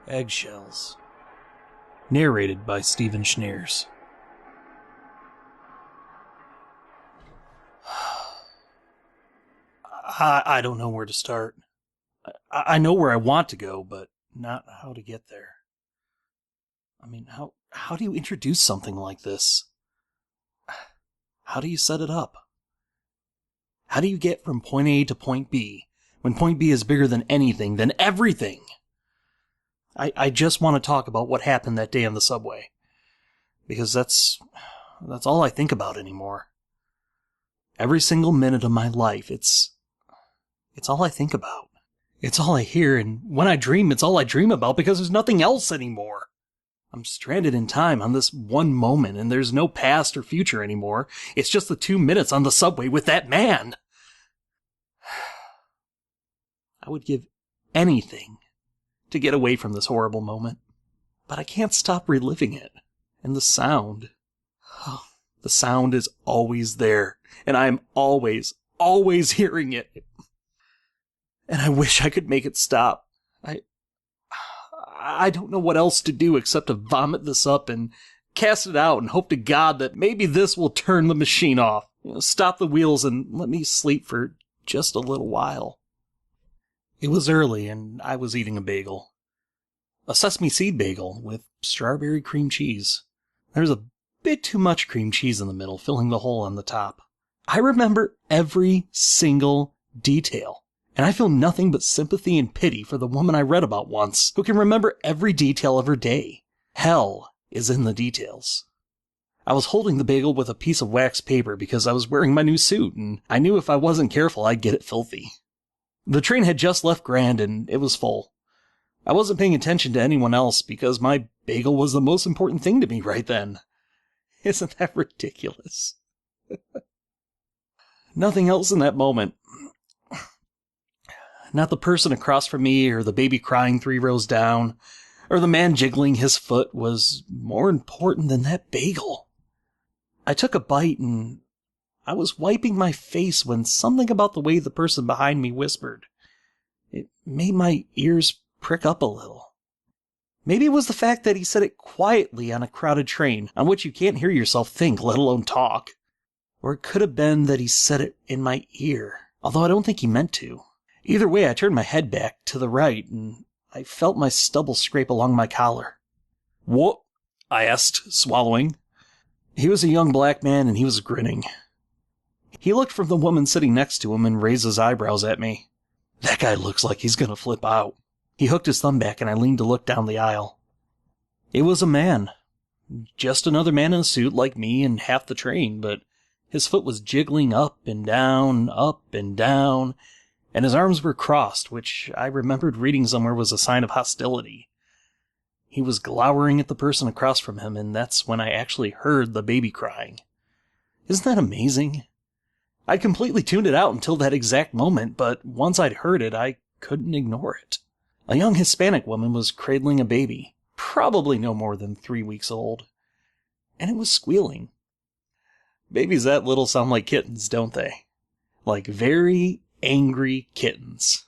Eggshells. Narrated by Stephen Schneers. I don't know where to start. I know where I want to go, but not how to get there. I mean, how do you introduce something like this? How do you set it up? How do you get from point A to point B, when point B is bigger than anything, than everything? I just want to talk about what happened that day on the subway. Because that's all I think about anymore. Every single minute of my life, it's all I think about. It's all I hear, and when I dream, it's all I dream about because there's nothing else anymore. I'm stranded in time on this one moment, and there's no past or future anymore. It's just the 2 minutes on the subway with that man. I would give anything to get away from this horrible moment, but I can't stop reliving it. And the sound is always there, and I am always hearing it. And I wish I could make it stop. I don't know what else to do except to vomit this up and cast it out and hope to God that maybe this will turn the machine off. Stop the wheels and let me sleep for just a little while. It was early and I was eating a bagel. A sesame seed bagel with strawberry cream cheese. There was a bit too much cream cheese in the middle, filling the hole on the top. I remember every single detail. And I feel nothing but sympathy and pity for the woman I read about once, who can remember every detail of her day. Hell is in the details. I was holding the bagel with a piece of wax paper because I was wearing my new suit, and I knew if I wasn't careful I'd get it filthy. The train had just left Grand, and it was full. I wasn't paying attention to anyone else because my bagel was the most important thing to me right then. Isn't that ridiculous? Nothing else in that moment. Not the person across from me, or the baby crying 3 rows down, or the man jiggling his foot was more important than that bagel. I took a bite and I was wiping my face when something about the way the person behind me whispered. It made my ears prick up a little. Maybe it was the fact that he said it quietly on a crowded train, on which you can't hear yourself think, let alone talk. Or it could have been that he said it in my ear, although I don't think he meant to. Either way, I turned my head back to the right, and I felt my stubble scrape along my collar. "What?" I asked, swallowing. He was a young black man, and he was grinning. He looked from the woman sitting next to him and raised his eyebrows at me. "That guy looks like he's gonna flip out." He hooked his thumb back, and I leaned to look down the aisle. It was a man. Just another man in a suit like me and half the train, but his foot was jiggling up and down, and his arms were crossed, which I remembered reading somewhere was a sign of hostility. He was glowering at the person across from him, and that's when I actually heard the baby crying. Isn't that amazing? I'd completely tuned it out until that exact moment, but once I'd heard it, I couldn't ignore it. A young Hispanic woman was cradling a baby, probably no more than 3 weeks old, and it was squealing. Babies that little sound like kittens, don't they? Like very angry kittens.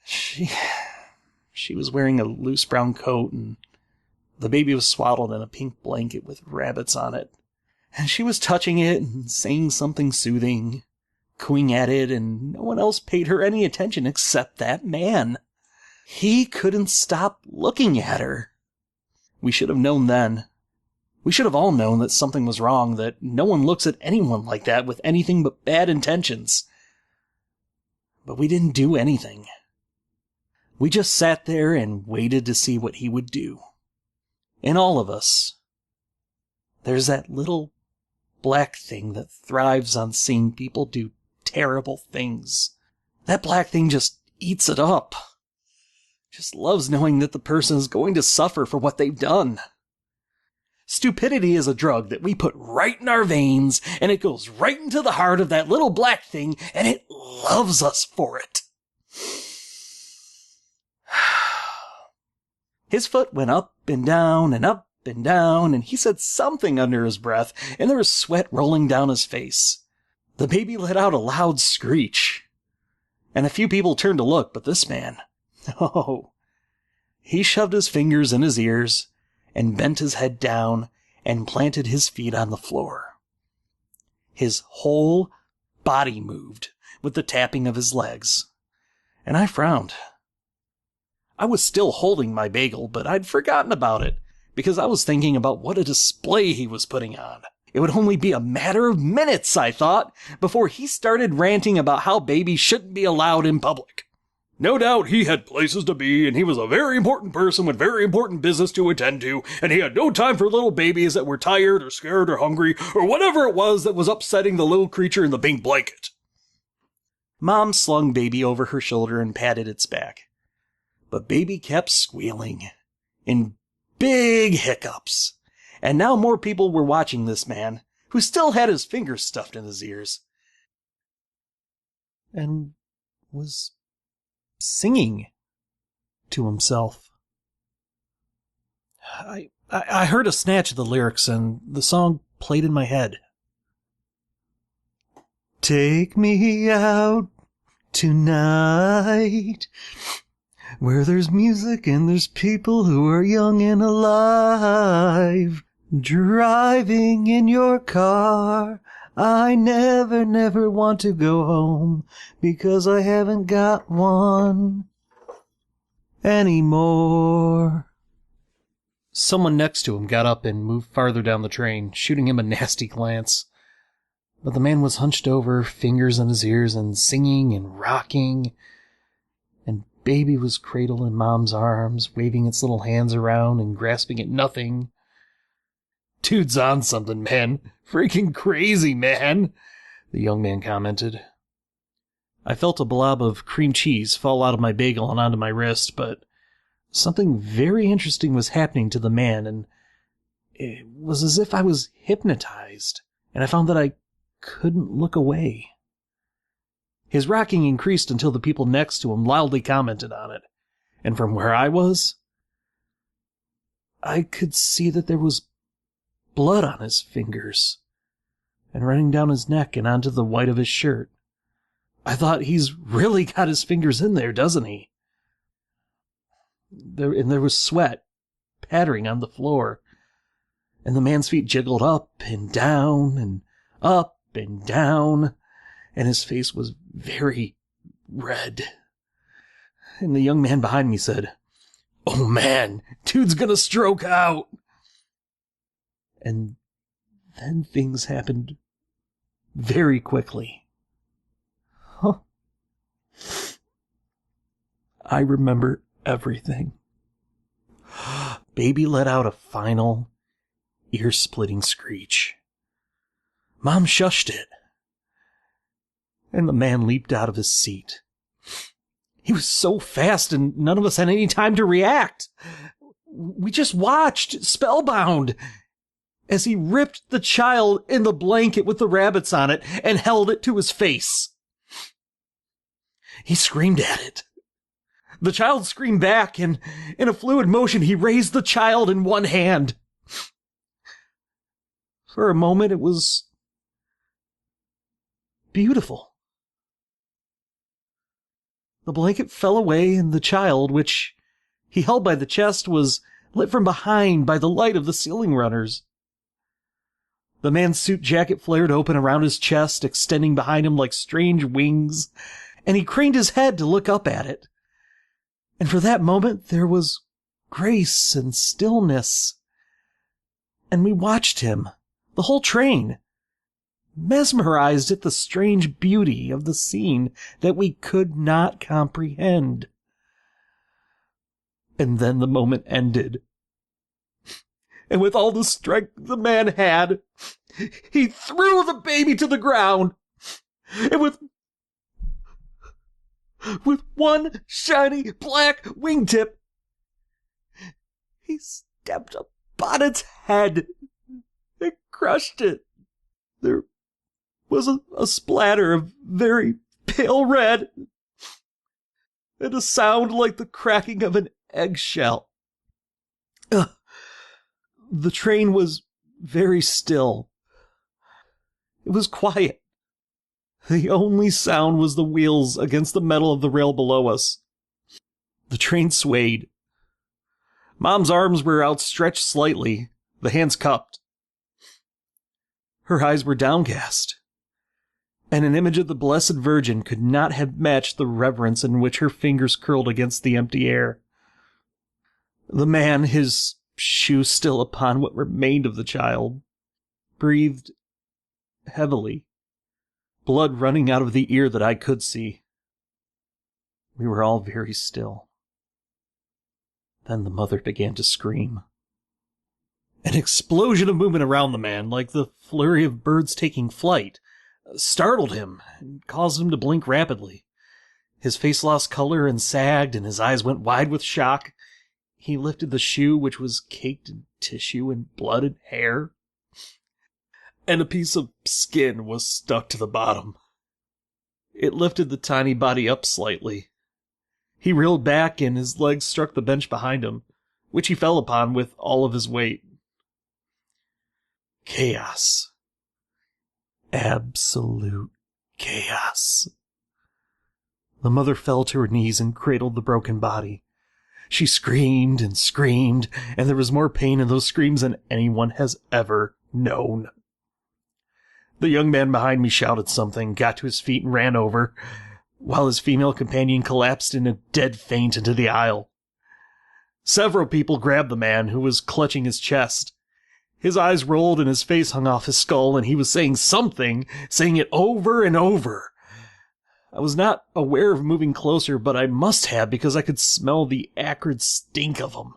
She was wearing a loose brown coat, and the baby was swaddled in a pink blanket with rabbits on it. And she was touching it and saying something soothing, cooing at it, and no one else paid her any attention except that man. He couldn't stop looking at her. We should have known then. We should have all known that something was wrong, that no one looks at anyone like that with anything but bad intentions. But we didn't do anything. We just sat there and waited to see what he would do. In all of us, there's that little black thing that thrives on seeing people do terrible things. That black thing just eats it up. Just loves knowing that the person is going to suffer for what they've done. Stupidity is a drug that we put right in our veins, and it goes right into the heart of that little black thing, and it loves us for it. His foot went up and down and up and down, and he said something under his breath, and there was sweat rolling down his face. The baby let out a loud screech, and a few people turned to look, but this man, Oh, he shoved his fingers in his ears and bent his head down and planted his feet on the floor. His whole body moved with the tapping of his legs, and I frowned. I was still holding my bagel, but I'd forgotten about it because I was thinking about what a display he was putting on. It would only be a matter of minutes, I thought, before he started ranting about how babies shouldn't be allowed in public. No doubt he had places to be, and he was a very important person with very important business to attend to, and he had no time for little babies that were tired or scared or hungry or whatever it was that was upsetting the little creature in the pink blanket. Mom slung Baby over her shoulder and patted its back. But Baby kept squealing, in big hiccups, and now more people were watching this man, who still had his fingers stuffed in his ears, and was singing to himself. I heard a snatch of the lyrics, and the song played in my head. Take me out tonight, where there's music and there's people who are young and alive. Driving in your car, I never want to go home because I haven't got one anymore. Someone next to him got up and moved farther down the train, shooting him a nasty glance. But the man was hunched over, fingers in his ears, and singing and rocking, and Baby was cradled in Mom's arms, waving its little hands around and grasping at nothing. Dude's on something, man. Freaking crazy, man, the young man commented. I felt a blob of cream cheese fall out of my bagel and onto my wrist, but something very interesting was happening to the man, and it was as if I was hypnotized, and I found that I couldn't look away. His rocking increased until the people next to him loudly commented on it, and from where I was, I could see that there was blood on his fingers, and running down his neck and onto the white of his shirt. I thought, he's really got his fingers in there, doesn't he? There was sweat pattering on the floor, and the man's feet jiggled up and down and up and down, and his face was very red. And the young man behind me said, "Oh man, dude's gonna stroke out." And then things happened very quickly. Huh. I remember everything. Baby let out a final, ear-splitting screech. Mom shushed it, and the man leaped out of his seat. He was so fast, and none of us had any time to react. We just watched, spellbound, as he ripped the child in the blanket with the rabbits on it and held it to his face. He screamed at it. The child screamed back, and in a fluid motion, he raised the child in one hand. For a moment, it was beautiful. The blanket fell away, and the child, which he held by the chest, was lit from behind by the light of the ceiling runners. The man's suit jacket flared open around his chest, extending behind him like strange wings, and he craned his head to look up at it. And for that moment, there was grace and stillness. And we watched him, the whole train, mesmerized at the strange beauty of the scene that we could not comprehend. And then the moment ended. And with all the strength the man had, he threw the baby to the ground. And with one shiny black wingtip, he stepped upon its head and crushed it. There was a splatter of very pale red and a sound like the cracking of an eggshell. The train was very still. It was quiet. The only sound was the wheels against the metal of the rail below us. The train swayed. Mom's arms were outstretched slightly, the hands cupped. Her eyes were downcast, and an image of the Blessed Virgin could not have matched the reverence in which her fingers curled against the empty air. The man, his shoe still upon what remained of the child, breathed heavily, blood running out of the ear that I could see. We were all very still. Then the mother began to scream. An explosion of movement around the man, like the flurry of birds taking flight, startled him and caused him to blink rapidly. His face lost color and sagged, and his eyes went wide with shock. He lifted the shoe, which was caked in tissue and blood and hair, and a piece of skin was stuck to the bottom. It lifted the tiny body up slightly. He reeled back, and his legs struck the bench behind him, which he fell upon with all of his weight. Chaos. Absolute chaos. The mother fell to her knees and cradled the broken body. She screamed and screamed, and there was more pain in those screams than anyone has ever known. The young man behind me shouted something, got to his feet, and ran over, while his female companion collapsed in a dead faint into the aisle. Several people grabbed the man, who was clutching his chest. His eyes rolled and his face hung off his skull, and he was saying something, saying it over and over. I was not aware of moving closer, but I must have, because I could smell the acrid stink of him.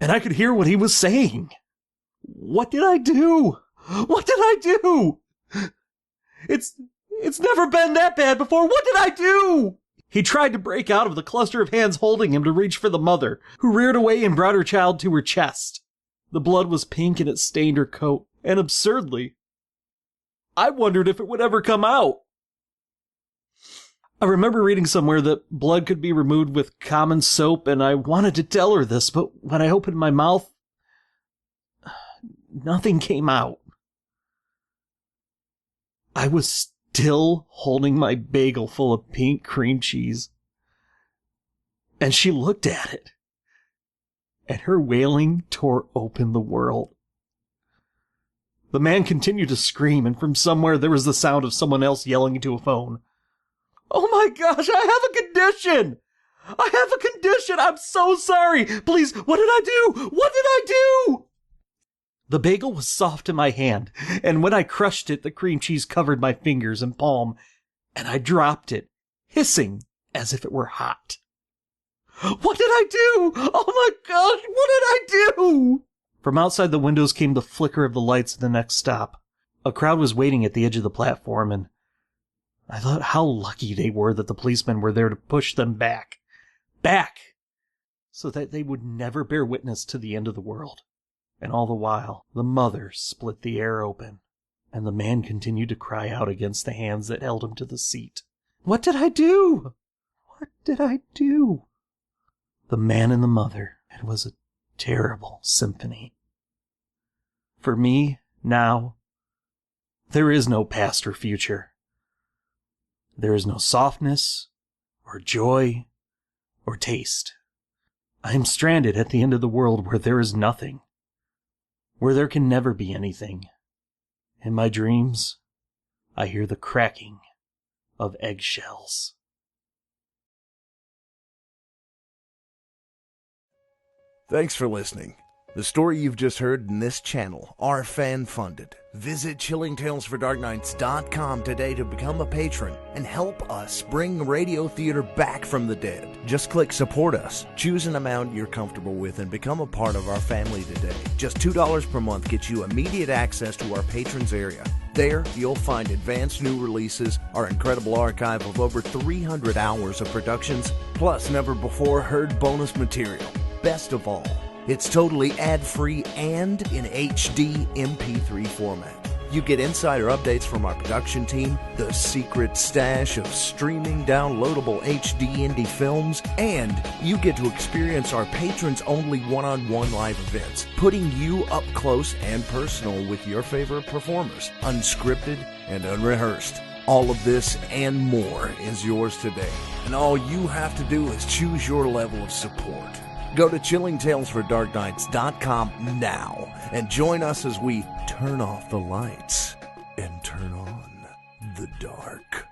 And I could hear what he was saying. What did I do? What did I do? It's never been that bad before. What did I do? He tried to break out of the cluster of hands holding him to reach for the mother, who reared away and brought her child to her chest. The blood was pink and it stained her coat, and absurdly, I wondered if it would ever come out. I remember reading somewhere that blood could be removed with common soap, and I wanted to tell her this, but when I opened my mouth, nothing came out. I was still holding my bagel full of pink cream cheese, and she looked at it, and her wailing tore open the world. The man continued to scream, and from somewhere there was the sound of someone else yelling into a phone. Oh my gosh, I have a condition! I have a condition! I'm so sorry! Please, what did I do? What did I do? The bagel was soft in my hand, and when I crushed it, the cream cheese covered my fingers and palm, and I dropped it, hissing as if it were hot. What did I do? Oh my gosh, what did I do? From outside the windows came the flicker of the lights at the next stop. A crowd was waiting at the edge of the platform, and I thought how lucky they were that the policemen were there to push them back, so that they would never bear witness to the end of the world. And all the while, the mother split the air open, and the man continued to cry out against the hands that held him to the seat. What did I do? What did I do? The man and the mother. It was a terrible symphony. For me, now, there is no past or future. There is no softness, or joy, or taste. I am stranded at the end of the world where there is nothing, where there can never be anything. In my dreams, I hear the cracking of eggshells. Thanks for listening. The story you've just heard in this channel are fan-funded. Visit chillingtalesfordarknights.com today to become a patron and help us bring radio theater back from the dead. Just click support us, choose an amount you're comfortable with, and become a part of our family today. Just $2 per month gets you immediate access to our patrons area. There, you'll find advanced new releases, our incredible archive of over 300 hours of productions, plus never-before-heard bonus material. Best of all, it's totally ad-free and in HD MP3 format. You get insider updates from our production team, the secret stash of streaming downloadable HD indie films, and you get to experience our patrons-only one-on-one live events, putting you up close and personal with your favorite performers, unscripted and unrehearsed. All of this and more is yours today, and all you have to do is choose your level of support. Go to chillingtalesfordarknights.com now and join us as we turn off the lights and turn on the dark.